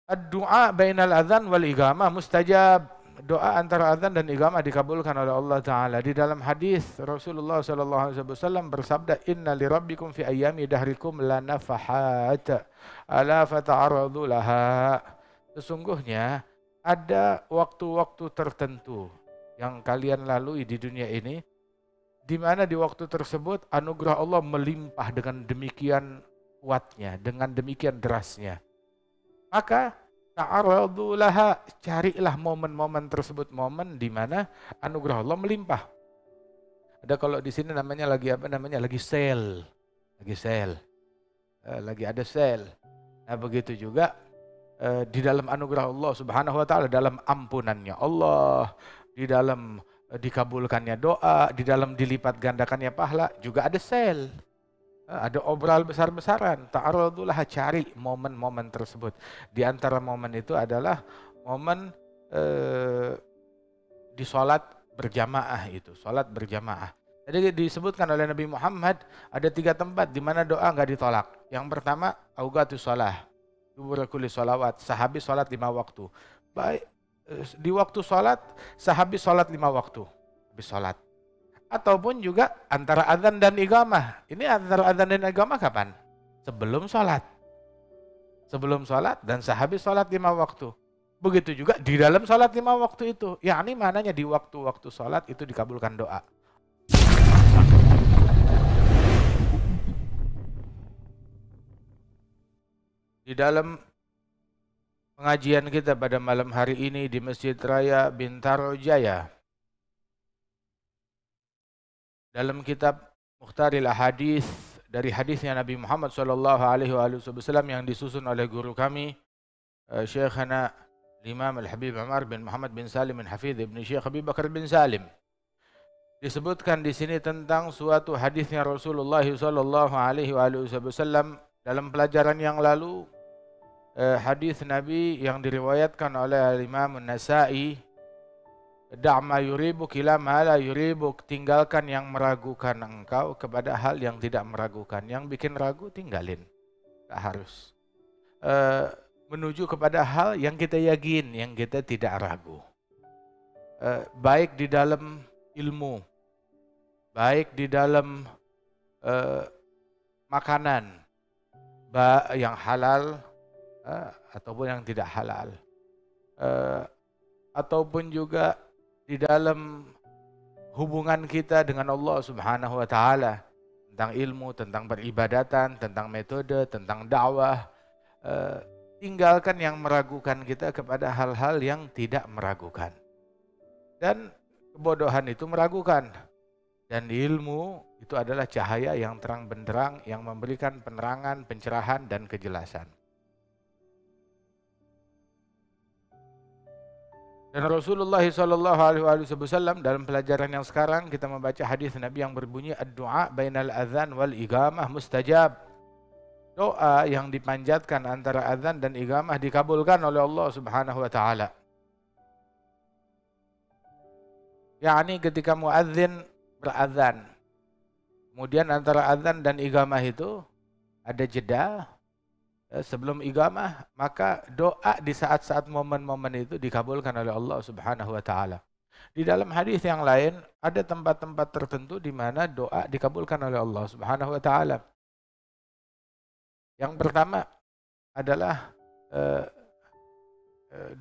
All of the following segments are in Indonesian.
Ad-du'a bainal adzan wal iqamah mustajab. Doa antara adzan dan iqamah dikabulkan oleh Allah Ta'ala. Di dalam hadis Rasulullah SAW bersabda, Inna li rabbikum fi ayyami dahrikum la nafahat, ala fata'aradu laha. Sesungguhnya ada waktu-waktu tertentu yang kalian lalui di dunia ini, di mana di waktu tersebut anugerah Allah melimpah dengan demikian kuatnya, dengan demikian derasnya. Maka ta'aradu laha, carilah momen-momen tersebut, momen di mana anugerah Allah melimpah. Ada kalau di sini namanya lagi apa namanya? Lagi sale. Lagi sale. Lagi ada sale. Nah, begitu juga di dalam anugerah Allah Subhanahu wa taala, dalam ampunannya Allah, di dalam dikabulkannya doa, di dalam dilipat gandakannya pahala, juga ada sale. Ada obral besar-besaran. Ta'arudullah, cari momen-momen tersebut. Di antara momen itu adalah momen di sholat berjamaah itu. Sholat berjamaah. Jadi disebutkan oleh Nabi Muhammad ada 3 tempat di mana doa nggak ditolak. Yang pertama, auqatus shalah, dubur kulli sholawat. Sahabi sholat 5 waktu. Baik, di waktu sholat, sahabi sholat 5 waktu. Habis sholat. Ataupun juga antara adzan dan iqamah. Ini antara adzan dan iqamah kapan? Sebelum sholat. Sebelum sholat dan sahabi sholat 5 waktu. Begitu juga di dalam sholat 5 waktu itu. Yakni mananya di waktu-waktu sholat itu dikabulkan doa. Di dalam pengajian kita pada malam hari ini di Masjid Raya Bintaro Jaya, dalam kitab Mukhtaril Ahadits, dari hadisnya Nabi Muhammad SAW yang disusun oleh guru kami, Syekhana Imam Al-Habib Umar bin Muhammad bin Salim bin Hafidh ibn Syekh Habib Bakar bin Salim. Disebutkan di sini tentang suatu hadisnya Rasulullah SAW dalam pelajaran yang lalu, hadis Nabi yang diriwayatkan oleh Imam An-Nasa'i, Da'ma yuribuk ila ma la yuribuk, tinggalkan yang meragukan engkau kepada hal yang tidak meragukan. Yang bikin ragu tinggalin, tak harus. Menuju kepada hal yang kita yakin, yang kita tidak ragu. Baik di dalam ilmu, baik di dalam makanan, yang halal ataupun yang tidak halal, ataupun juga di dalam hubungan kita dengan Allah Subhanahu wa taala, tentang ilmu, tentang peribadatan, tentang metode, tentang dakwah. Tinggalkan yang meragukan kita kepada hal-hal yang tidak meragukan. Dan kebodohan itu meragukan. Dan ilmu itu adalah cahaya yang terang benderang yang memberikan penerangan, pencerahan dan kejelasan. Dan Rasulullah SAW dalam pelajaran yang sekarang kita membaca hadis Nabi yang berbunyi ad-du'a bainal adzan wal iqamah mustajab. Doa yang dipanjatkan antara adzan dan iqamah dikabulkan oleh Allah Subhanahu wa taala. Yakni ketika muadzin beradzan, kemudian antara adzan dan iqamah itu ada jeda. Sebelum iqamah, maka doa di saat-saat momen-momen itu dikabulkan oleh Allah Subhanahu wa taala. Di dalam hadis yang lain ada tempat-tempat tertentu di mana doa dikabulkan oleh Allah Subhanahu wa taala. Yang pertama adalah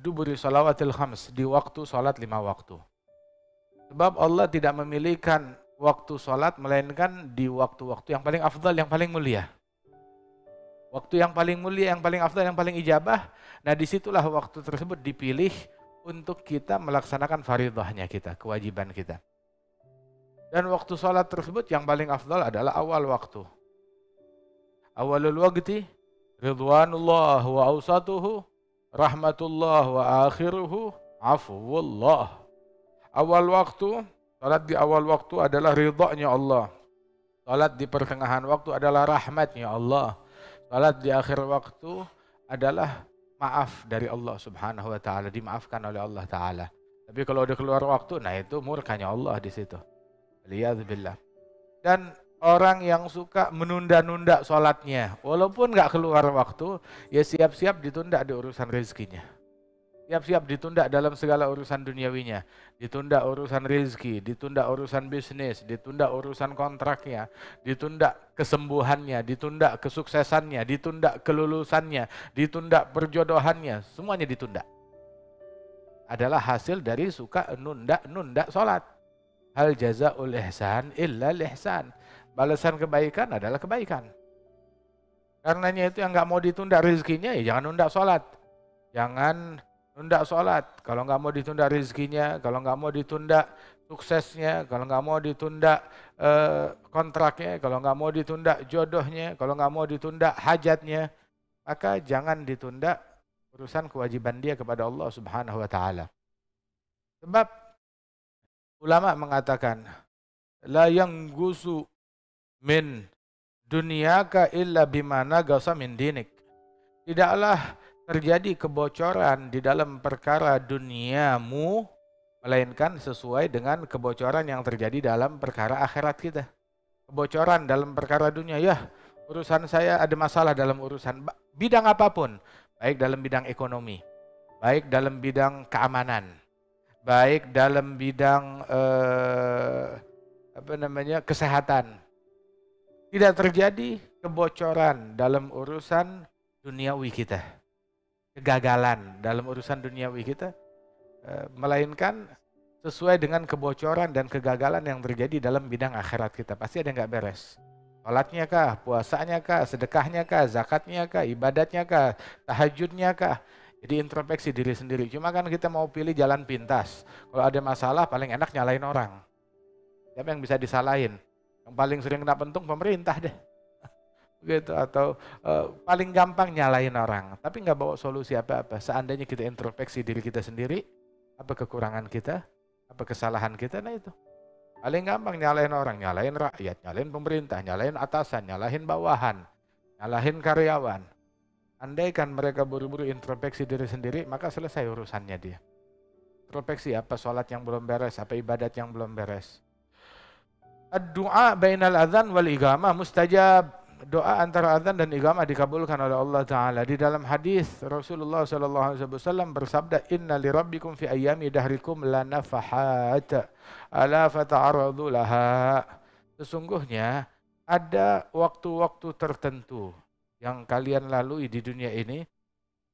duburi shalawatil khams, di waktu salat 5 waktu. Sebab Allah tidak memilihkan waktu salat melainkan di waktu-waktu yang paling afdal, yang paling mulia. Waktu yang paling mulia, yang paling afdal, yang paling ijabah. Nah, disitulah waktu tersebut dipilih untuk kita melaksanakan faridahnya kita, kewajiban kita. Dan waktu sholat tersebut yang paling afdal adalah awal waktu. Awalul waqti ridwanullah wa awsatuhu rahmatullah wa akhiruhu afuwullah. Awal waktu, sholat di awal waktu adalah ridhanya Allah. Sholat di pertengahan waktu adalah rahmatnya Allah. Salat di akhir waktu adalah maaf dari Allah Subhanahu wa taala, dimaafkan oleh Allah taala. Tapi kalau udah keluar waktu, nah itu murkanya Allah di situ. Waliyadzubillah. Dan Orang yang suka menunda-nunda sholatnya, walaupun nggak keluar waktu, ya siap-siap ditunda di urusan rezekinya. Siap-siap ditunda dalam segala urusan duniawinya. Ditunda urusan rezeki, ditunda urusan bisnis, ditunda urusan kontraknya, ditunda kesembuhannya, ditunda kesuksesannya, ditunda kelulusannya, ditunda perjodohannya, semuanya ditunda. Adalah hasil dari suka nunda-nunda sholat. Hal jazaul ihsan illa ihsan. Balasan kebaikan adalah kebaikan. Karenanya itu yang nggak mau ditunda rezekinya, ya jangan nunda sholat. Jangan nunda sholat. Kalau nggak mau ditunda rezekinya, kalau nggak mau ditunda suksesnya, kalau nggak mau ditunda kontraknya, kalau nggak mau ditunda jodohnya, kalau nggak mau ditunda hajatnya, maka jangan ditunda urusan kewajiban dia kepada Allah Subhanahu wa taala. Sebab ulama mengatakan la yanggusu min dunyaka illa bima nagasa min dinik. Tidaklah terjadi kebocoran di dalam perkara duniamu melainkan sesuai dengan kebocoran yang terjadi dalam perkara akhirat kita. Kebocoran dalam perkara dunia, ya urusan saya ada masalah dalam urusan bidang apapun, baik dalam bidang ekonomi, baik dalam bidang keamanan, baik dalam bidang kesehatan. Tidak terjadi kebocoran dalam urusan duniawi kita, kegagalan dalam urusan duniawi kita, melainkan sesuai dengan kebocoran dan kegagalan yang terjadi dalam bidang akhirat kita. Pasti ada yang nggak beres. Salatnya kah, puasanya kah, sedekahnya kah, zakatnya kah, ibadatnya kah, tahajudnya kah. Jadi introspeksi diri sendiri. Cuma kan kita mau pilih jalan pintas. Kalau ada masalah paling enak nyalain orang. Siapa yang bisa disalahin? Yang paling sering kena pentung pemerintah deh. Begitu, atau paling gampang nyalain orang, tapi nggak bawa solusi apa-apa. Seandainya kita introspeksi diri kita sendiri, apa kekurangan kita, apa kesalahan kita, nah itu. Paling gampang nyalain orang, nyalain rakyat, nyalain pemerintah, nyalain atasan, nyalain bawahan, nyalain karyawan. Andaikan mereka buru-buru introspeksi diri sendiri, maka selesai urusannya dia. Introspeksi apa sholat yang belum beres, apa ibadat yang belum beres. Ad-du'a bainal adzan wal iqamah mustajab. Doa antara adzan dan iqamah dikabulkan oleh Allah Ta'ala. Di dalam hadis Rasulullah SAW bersabda, Inna li rabbikum fi ayyami dahrikum la nafahat ala fata'aradu laha. Sesungguhnya ada waktu-waktu tertentu yang kalian lalui di dunia ini,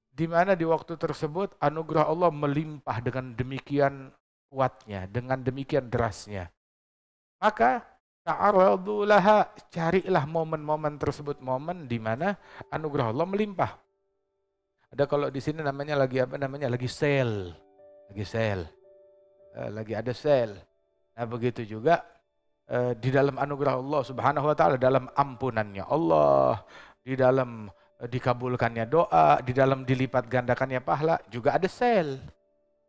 di mana di waktu tersebut anugerah Allah melimpah dengan demikian kuatnya, dengan demikian derasnya. Maka ta'aradu laha, carilah momen-momen tersebut, momen di mana anugerah Allah melimpah. Ada kalau di sini namanya lagi sale, lagi ada sale. Nah begitu juga di dalam anugerah Allah Subhanahu wa taala, dalam ampunannya Allah, di dalam dikabulkannya doa, di dalam dilipat gandakannya pahala, juga ada sale.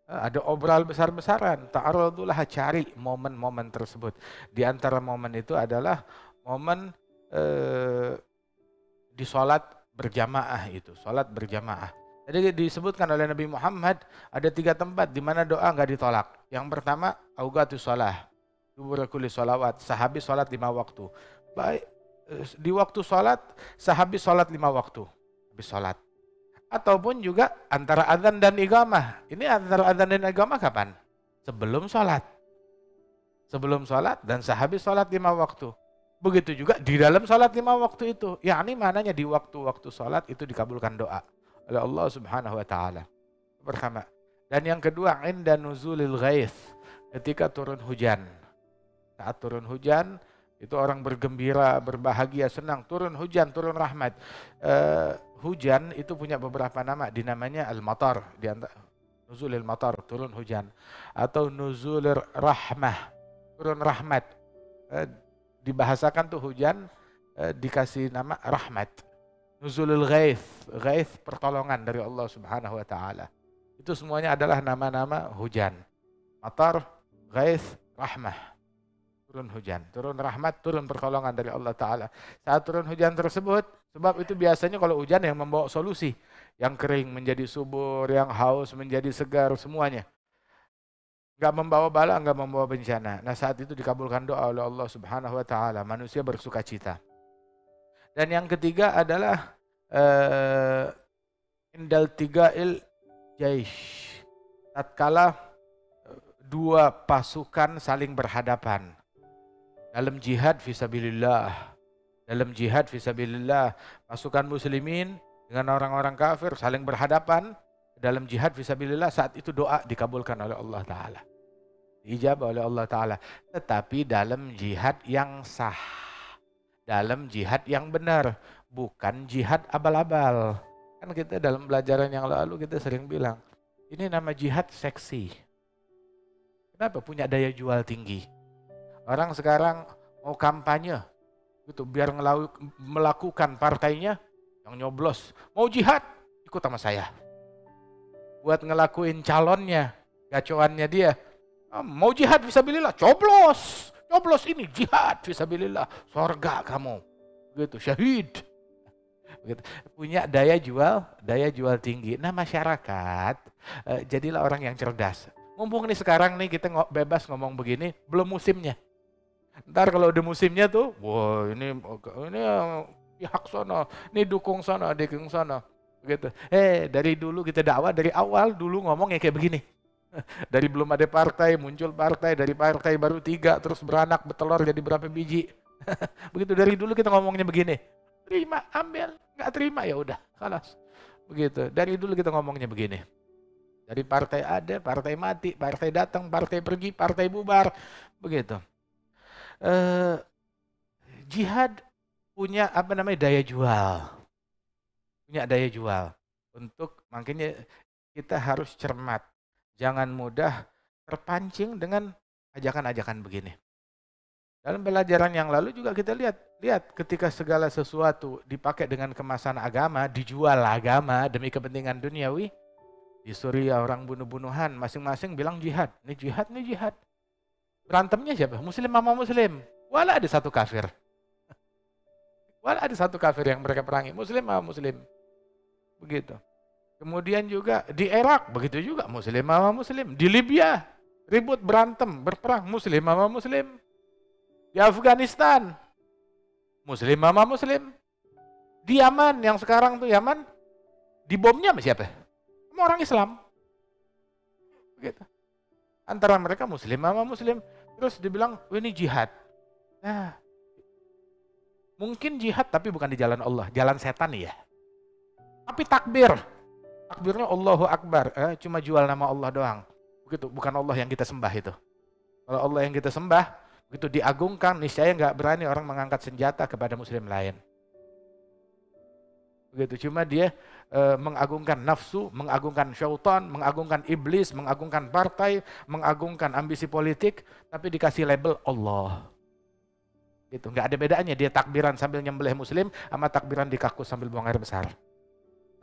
Ada obral besar-besaran. Ta'arudullah, cari momen-momen tersebut. Di antara momen itu adalah momen di sholat berjamaah itu. Sholat berjamaah. Jadi disebutkan oleh Nabi Muhammad ada 3 tempat di mana doa nggak ditolak. Yang pertama, auqatus shalah, dubur kulli sholawat. Sahabi sholat 5 waktu. Baik, di waktu sholat, sahabi sholat 5 waktu. Habis sholat. Ataupun juga antara adzan dan iqamah. Ini antara adzan dan iqamah kapan? Sebelum sholat. Sebelum sholat dan sahabi sholat 5 waktu. Begitu juga di dalam sholat 5 waktu itu. Yakni maknanya di waktu-waktu sholat itu dikabulkan doa oleh Allah Subhanahu wa taala. Pertama. Dan yang kedua, inda nuzulil ghaith, ketika turun hujan. Saat turun hujan itu orang bergembira, berbahagia, senang. Turun hujan, turun rahmat. Hujan itu punya beberapa nama, dinamanya al-matar, di antara nuzulil matar, turun hujan, atau nuzulir rahmah, turun rahmat. Dibahasakan tuh hujan dikasih nama rahmat. Nuzulil ghaith, ghaith pertolongan dari Allah Subhanahu wa taala. Itu semuanya adalah nama-nama hujan. Matar, ghaith, rahmah. Turun hujan, turun rahmat, turun pertolongan dari Allah Ta'ala. Saat turun hujan tersebut, sebab itu biasanya kalau hujan yang membawa solusi. Yang kering menjadi subur, yang haus menjadi segar, semuanya. nggak membawa bala, nggak membawa bencana. Nah saat itu dikabulkan doa oleh Allah Subhanahu Wa Taala, manusia bersuka cita. Dan yang ketiga adalah indal tigail jaish, tatkala dua pasukan saling berhadapan dalam jihad fisabilillah. Dalam jihad fisabilillah, pasukan muslimin dengan orang-orang kafir saling berhadapan dalam jihad fisabilillah. Saat itu doa dikabulkan oleh Allah Ta'ala, diijabah oleh Allah Ta'ala. Tetapi dalam jihad yang sah, dalam jihad yang benar, bukan jihad abal-abal. Kan kita dalam pelajaran yang lalu kita sering bilang, ini nama jihad seksi. Kenapa? Punya daya jual tinggi. Orang sekarang mau kampanye gitu, biar melakukan partainya yang nyoblos, mau jihad ikut sama saya. Buat ngelakuin calonnya, gacoannya dia, mau jihad fisabilillah, coblos ini jihad fisabilillah, surga kamu, gitu, syahid. Begitu. Punya daya jual tinggi. Nah masyarakat, jadilah orang yang cerdas. Mumpung nih sekarang nih kita bebas ngomong begini, belum musimnya. Ntar kalau udah musimnya tuh, wah ini pihak sono, ini dukung sono, dukung sono, begitu. Dari dulu kita dakwah, dari awal dulu ngomongnya kayak begini. Dari belum ada partai, muncul partai, dari partai baru 3, terus beranak, bertelur jadi berapa biji. Begitu, dari dulu kita ngomongnya begini. Terima, ambil, nggak terima ya udah, kalas. Begitu, dari dulu kita ngomongnya begini. Dari partai ada, partai mati, partai datang, partai pergi, partai bubar, begitu. Jihad punya daya jual, untuk makanya kita harus cermat, jangan mudah terpancing dengan ajakan-ajakan begini. Dalam pelajaran yang lalu juga kita lihat ketika segala sesuatu dipakai dengan kemasan agama, dijual agama demi kepentingan duniawi. Di Suriah orang bunuh-bunuhan, masing-masing bilang jihad, ini jihad. Berantemnya siapa? Muslim sama muslim. Wala ada satu kafir. Wala ada satu kafir yang mereka perangi. Muslim sama muslim. Begitu. Kemudian juga di Irak, begitu juga. Muslim sama muslim. Di Libya, ribut, berantem, berperang. Muslim sama muslim. Di Afghanistan, muslim sama muslim. Di Yaman, yang sekarang tuh Yaman, dibomnya sama siapa? Sama orang Islam. Begitu. Antara mereka muslim sama muslim. Terus dibilang, ini jihad. Nah, mungkin jihad tapi bukan di jalan Allah, jalan setan ya. Tapi takbirnya Allahu Akbar, cuma jual nama Allah doang. Begitu, bukan Allah yang kita sembah itu. Kalau Allah yang kita sembah, begitu diagungkan, niscaya nggak berani orang mengangkat senjata kepada muslim lain. Begitu, cuma dia mengagungkan nafsu, mengagungkan syaitan, mengagungkan iblis, mengagungkan partai, mengagungkan ambisi politik, tapi dikasih label Allah. Gitu, nggak ada bedanya dia takbiran sambil nyembelih muslim sama takbiran di kakus sambil buang air besar.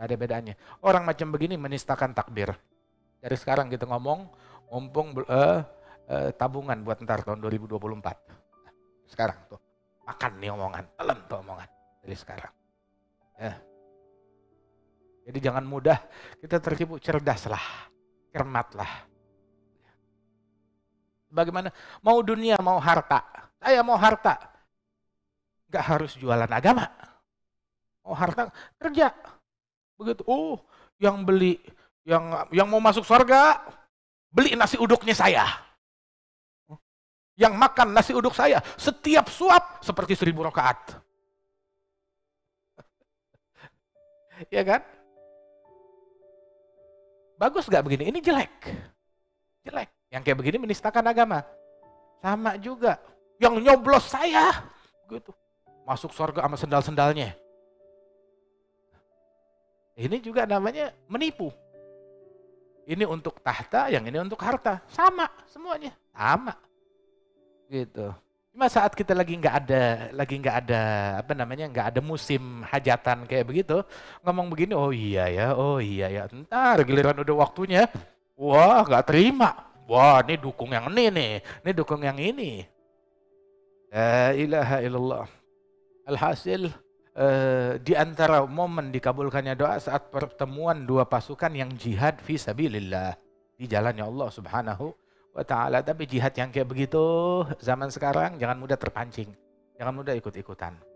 Nggak ada bedanya. Orang macam begini menistakan takbir. Dari sekarang kita ngomong, mumpung tabungan buat ntar tahun 2024. Sekarang tuh makan nih omongan, telan tuh omongan dari sekarang. Ya. Jadi jangan mudah kita tertipu, cerdaslah, cermatlah. Bagaimana? Mau dunia, mau harta. Saya mau harta. Gak harus jualan agama. Mau harta, kerja. Begitu. Yang beli, yang mau masuk surga, beli nasi uduknya saya. Yang makan nasi uduk saya, setiap suap seperti 1000 rakaat. Ya kan? Bagus gak begini? Ini jelek. Yang kayak begini menistakan agama. Sama juga. Yang nyoblos saya. Gitu. Masuk surga sama sendal-sendalnya. Ini juga namanya menipu. Ini untuk tahta, yang ini untuk harta. Sama semuanya. Sama. Gitu. Cuma saat kita lagi nggak ada musim hajatan kayak begitu, ngomong begini, oh iya ya, ntar giliran udah waktunya, wah nggak terima, wah ini dukung yang ini nih, ini dukung yang ini. La ilaha illallah. Alhasil di antara momen dikabulkannya doa saat pertemuan dua pasukan yang jihad fi sabilillah di jalannya Allah Subhanahu wa ta'ala. Tapi jihad yang kayak begitu zaman sekarang jangan mudah terpancing, jangan mudah ikut-ikutan.